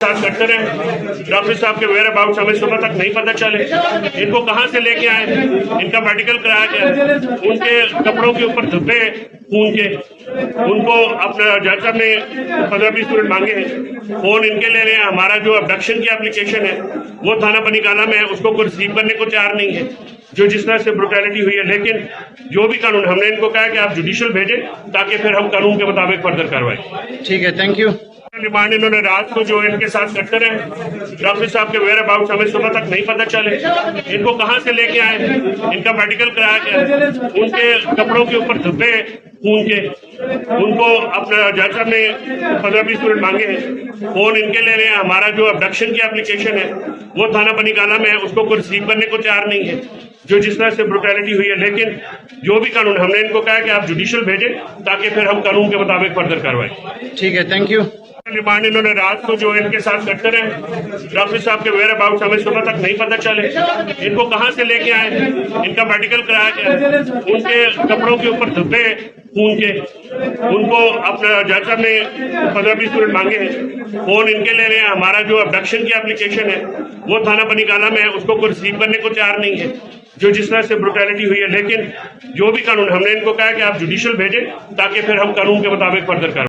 साथ करते रहे। डॉक्टर साहब के वेयर अबाउट हमें सुबह तक नहीं पता चले, इनको कहाँ से लेके आए, इनका मेडिकल कराया गया, उनके कपड़ों के ऊपर धब्बे खून के, उनको अपना जज साहब ने 15-20 मिनट मांगे हैं, फोन इनके ले रहे हैं। हमारा जो अबडक्शन की एप्लीकेशन है वो थाना बनीकाना में है, उसको कोई रिसीव करने को तैयार नहीं है, जो जिस तरह से ब्रुटैलिटी हुई है। लेकिन जो भी कानून, हमने इनको कहा कि आप जुडिशियल भेजें ताकि फिर हम कानून के मुताबिक फर्दर कार्रवाई। ठीक है, थैंक यू। रिमांड इन्होंने रात को जो इनके साथ करते रहे। डॉक्टर साहब के वेयर अबाउट हमें सुबह तक नहीं पता चले, इनको कहाँ से लेके आए, इनका मेडिकल कराया गया, उनके कपड़ों के ऊपर धब्बे खून के, उनको अपना जज साहब ने 15-20 मिनट मांगे हैं, फोन इनके ले रहे हैं। हमारा जो अबडक्शन की एप्लीकेशन है वो थाना बनीकाना में है, उसको कोई रिसीव करने को तैयार नहीं है, जो जिस तरह से ब्रुटैलिटी हुई है। लेकिन जो भी कानून, हमने इनको कहा कि आप जुडिशियल भेजें ताकि फिर हम कानून के मुताबिक फर्दर कार्रवाई। ठीक है, थैंक यू। रिमांड इन्होंने रात को जो इनके साथ करते रहे। डॉक्टर साहब के वेयर अबाउट हमें सुबह तक नहीं पता चले, इनको कहाँ से लेके आए, इनका मेडिकल कराया गया, उनके कपड़ों के ऊपर धब्बे खून के, उनको अपना जज साहब ने 15-20 मिनट मांगे हैं, फोन इनके ले रहे हैं। हमारा जो अबडक्शन की एप्लीकेशन है वो थाना बनीकाना में है, उसको कोई रिसीव करने को तैयार नहीं है, जो जिस तरह से ब्रुटैलिटी हुई है। लेकिन जो भी कानून, हमने इनको कहा कि आप जुडिशियल भेजें ताकि फिर हम कानून के मुताबिक फर्दर कार्रवाई।